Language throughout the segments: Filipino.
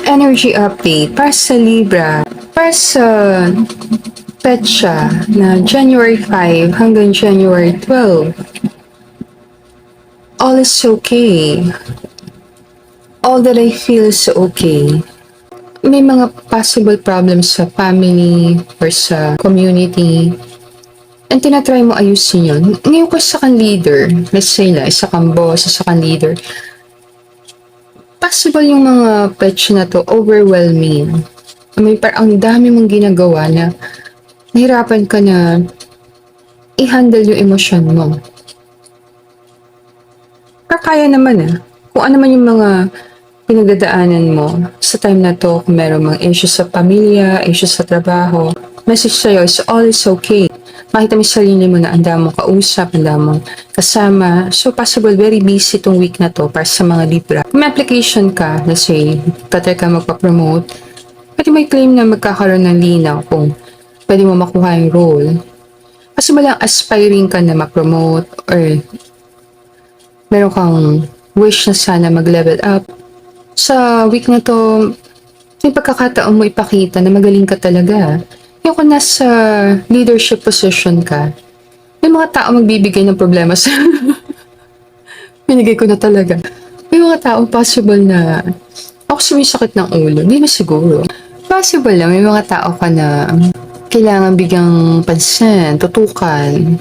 Energy update para sa Libra. Para sa petsa na January 5 hanggang January 12. All is okay. All that I feel is okay. May mga possible problems sa family or sa community. And tinatry mo ayusin yun. Ngayon ko sa kan leader, let's say na, isa kang boss, isa kang leader, possible yung mga petsa na to overwhelming. May parang ang dami mong ginagawa na nahirapan ka na i-handle yung emosyon mo. Pero kaya naman kung ano man yung mga pinagdadaanan mo sa time na to, kung meron mga issues sa pamilya, issues sa trabaho, message sa'yo is all is okay. Makita mo yung sarili mo na ang dami mong kausap, ang dami mong kasama. So possible, very busy tong week na to para sa mga Libra. Kung may application ka, let's say, tatry ka magpa-promote, pwede may claim na magkakaroon ng linaw kung pwede mo makuha yung role. Kasi malang aspiring ka na ma-promote or meron kang wish na sana mag-level up. Sa week na to, may pagkakataon mo ipakita na magaling ka talaga. Yung kung nasa leadership position ka, may mga tao magbibigay ng problema sa binigay ko na talaga. May mga tao possible na ako sumisakit ng ulo, hindi na siguro. Possible lang, may mga tao ka na kailangan bigyang pansin, tutukan,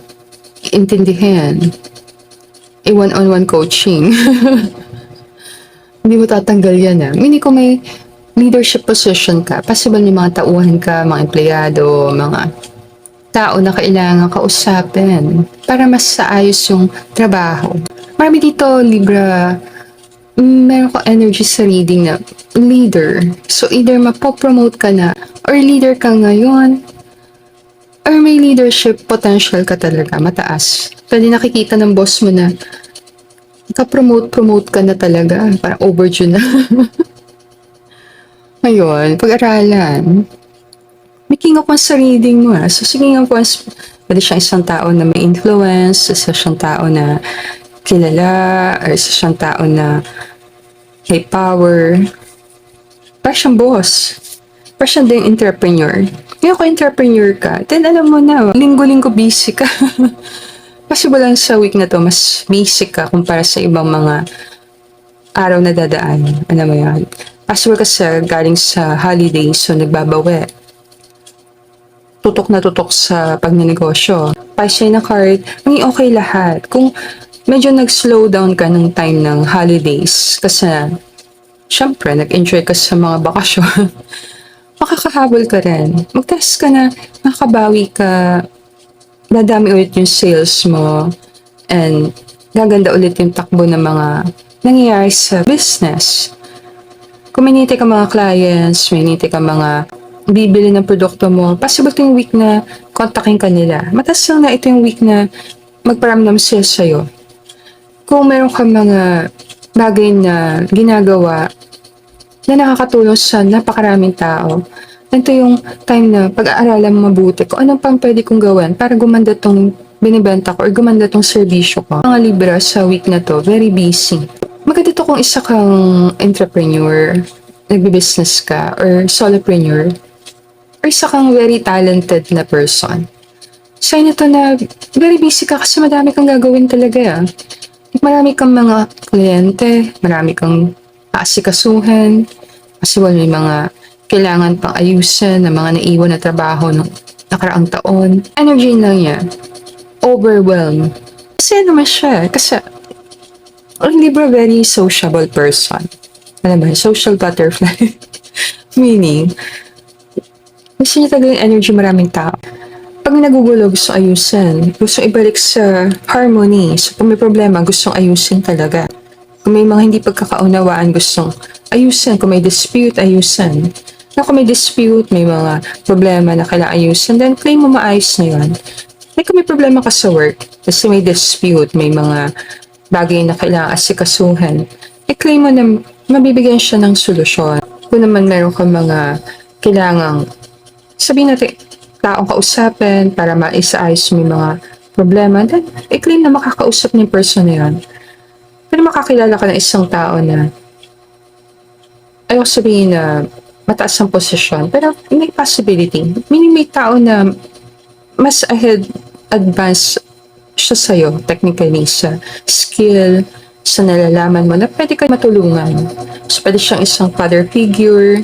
intindihin, one-on-one coaching. Hindi mo tatanggal yan Meaning kung may leadership position ka, possible may mga tauhan ka, mga empleyado, mga tao na kailangan kausapin para mas saayos yung trabaho. Marami dito, Libra, meron ko energy sa reading na leader. So either mapopromote ka na or leader ka ngayon or may leadership potential ka talaga, mataas. Pwede nakikita ng boss mo na ka-promote ka na talaga. Parang overdue na. Ngayon, pag-aralan. May king of wands sa reading mo So, si king of wands, pwede siyang isang tao na may influence, isa siyang tao na kilala, or isa siyang tao na may power. Parang siyang boss. Parang siyang din entrepreneur. Ngayon kung entrepreneur ka, then alam mo na, linggo-linggo busy ka. Possible lang sa week na to, mas basic ka kumpara sa ibang mga araw na dadaan. Ano mo yan? Possible kasi galing sa holiday, so nagbabawi. Tutok na tutok sa pagnenegosyo. Pasay na card, may okay lahat. Kung medyo nag-slow down ka ng time ng holidays, kasi syempre, nag-enjoy ka sa mga bakasyon, makakahabol ka rin. Mag-test ka na, makabawi ka, dadami ulit yung sales mo, and gaganda ulit yung takbo ng mga nangyayari sa business. Kung may niti ka mga clients, may niti ka mga bibili ng produkto mo, possible ito yung week na kontakin ka nila. Matas lang na ito yung week na magparamdam sila sa'yo. Kung meron ka mga bagay na ginagawa na nakakatulong sa napakaraming tao, ito yung time na pag-aaralan mo mabuti kung anong pang pwede kong gawin para gumanda tong binibenta ko or gumanda tong serbisyo ko. Mga Libra sa week na to, very busy. Maganda to kung isa kang entrepreneur, nagbe-business ka, or solopreneur, or isa kang very talented na person. Sign ito na very busy ka kasi madami kang gagawin talaga Marami kang mga kliyente, marami kang aasikasuhin, kasi may mga kailangan pang ayusin na mga naiwan na trabaho ng nakaraang taon. Energy lang yan. Overwhelmed. Kasi naman siya. Kasi ang Libra very sociable person. Alam ba? Social butterfly. Meaning, gusto niya talaga yung energy maraming tao. Pag nagugulo, gusto ayusin. Gusto ibalik sa harmony. So, kung may problema, gustong ayusin talaga. Kung may mga hindi pagkakaunawaan, gustong ayusin. Kung may dispute, ayusin. Na kung may dispute, may mga problema na kailangan ayusin, then claim mo maayos na yun. Like kung may problema ka sa work, kasi may dispute, may mga bagay na kailangan asikasuhin, i-claim mo na mabibigyan siya ng solusyon. Kung naman meron ka mga kailangang, sabihin natin, taong kausapin para maisaayos mo yung mga problema, then i-claim na makakausap ng person na yun. Pero makakilala ka ng isang tao na ayoko sabihin na mataas ang posisyon, pero may possibility. Meaning may tao na mas advanced siya sa'yo, technically, sa skill, sa nalalaman mo, na pwede ka matulungan. So, pwede siyang isang father figure,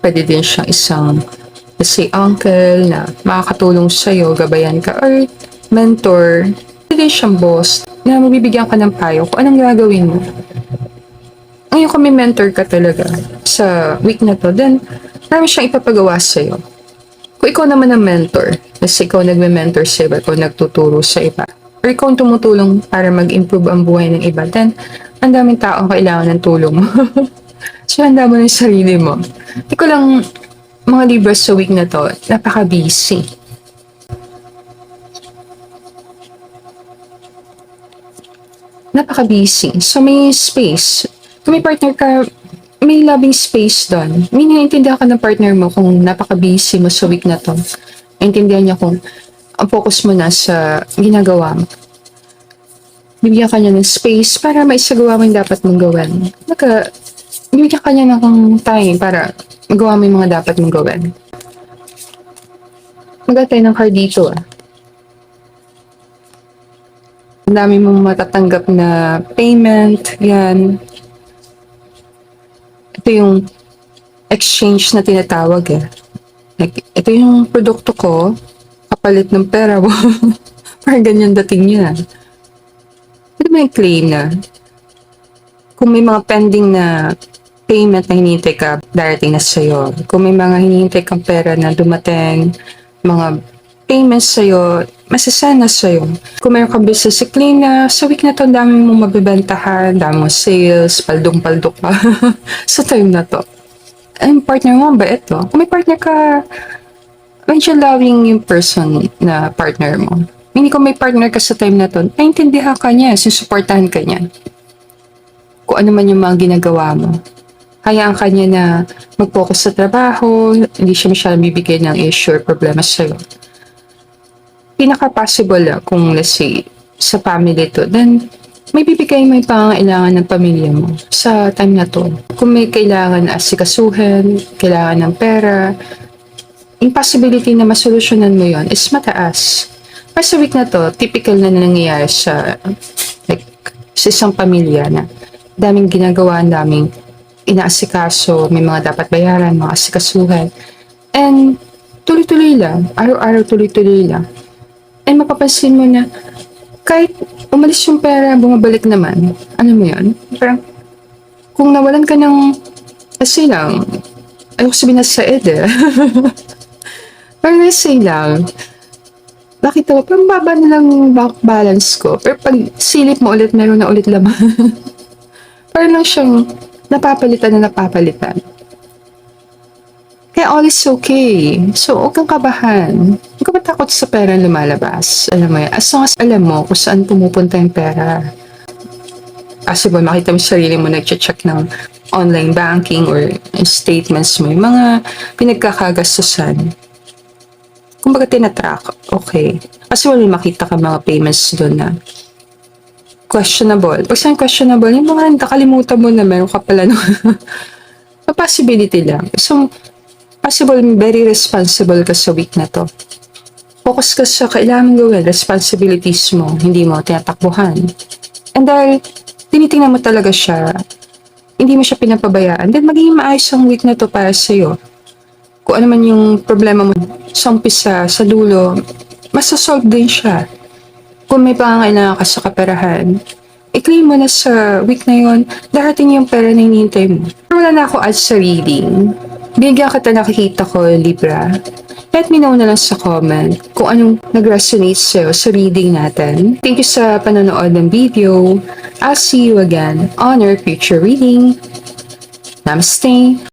pwede din siyang isang, let's say, uncle na makakatulong sa'yo, gabayan ka, or mentor. Pwede din siyang boss na mabibigyan ka ng payo kung anong gagawin mo. Ngayon kung may mentor ka talaga sa week na to, then marami siyang ipapagawa sa'yo. Kung ikaw naman ang mentor, kasi ikaw nagme-mentor sa iba, ikaw nagtuturo sa iba, or ikaw ang tumutulong para mag-improve ang buhay ng iba, then ang daming taong kailangan ng tulong mo. So, handa mo na yung sarili mo. Hindi ko lang, mga Libra sa week na to, napaka-busy. Napaka-busy. So, may space. Kung may partner ka, may loving space doon. May naiintindihan ka ng partner mo kung napaka-busy mo sa week na to. Naintindihan niya kung ang focus mo na sa ginagawa mo. Bibigyan ka niya ng space para maisagawa mo yung dapat mong gawin. Bibigyan ka niya ng time para magawa mo yung mga dapat mong gawin. Magatay ng card dito ah. Ang dami mong matatanggap na payment, yan. Ito yung exchange na tinatawag eh. Like, ito yung produkto ko, kapalit ng pera mo. Parang ganyan dating niya. Pwede mo yung claim na kung may mga pending na payment na hinihintay ka, darating na sa'yo. Kung may mga hinihintay kang pera na dumating, mga payments sa'yo, masasana sa'yo. Kung mayroon kang business claim na sa week na to, dami mong mabibentahan, dami mong sales, paldong-paldok pa sa time na to. Ang partner mo ba ito? Kung may partner ka, medyo loving yung person na partner mo. Hindi kung may partner ka sa time na to, naintindihan ka niya, sinusuportahan ka niya. Kung ano man yung mga ginagawa mo. Hayaan ka niya na mag-focus sa trabaho, hindi siya masyadong bibigay ng issue or problema sa'yo. Pinaka-possible lang kung let's say sa family to, then may bibigay mo yung pangangailangan ng pamilya mo sa time na to. Kung may kailangan asikasuhin, kailangan ng pera, yung possibility na masolusyonan mo yon is mataas. Pero sa week na to, typical na nangyayari sa isang pamilya na daming ginagawa, daming inaasikaso, may mga dapat bayaran, mga asikasuhan. And tuloy-tuloy lang, araw-araw tuloy-tuloy lang. And mapapansin mo na kahit umalis yung pera, bumabalik naman. Ano mo yun? Parang kung nawalan ka ng kasi lang, ayoko sabihin na sa eh. Parang kasi lang, nakita mo, parang baba na lang yung bank balance ko. Pero pag silip mo ulit, meron na ulit laman. Parang lang siyang napapalitan na napapalitan. Kaya all is okay. So, huwag kang kabahan. Huwag ka matakot sa pera na lumalabas. Alam mo yan. As long as alam mo kung saan pumupunta yung pera. Possible, makita mo sarili mo nag-check ng online banking or statements mo. Yung mga pinagkakagastusan. Kumbaga tinatrack. Okay. Kasi wala makita ka mga payments doon na questionable. Pag saan questionable, yung mga nakalimutan mo na meron ka pala no. Possibility lang. So, possible, very responsible ka sa week na to. Focus ka sa kailangan gawin, responsibilities mo, hindi mo tinatakbuhan. And dahil tinitingnan mo talaga siya, hindi mo siya pinapabayaan, then magiging maayos ang week na to para sa'yo. Kung ano man yung problema mo sa umpisa, sa dulo, masasolve din siya. Kung may pangangailangan ka sa kaperahan, i-claim mo na sa week na yon, darating yung pera na hinihintay mo. Pero wala na ako add sa reading. Bigyan kita nakikita ko, Libra. Let me know na lang sa comment kung anong nag-resonate sa'yo sa reading natin. Thank you sa panonood ng video. I'll see you again on our future reading. Namaste!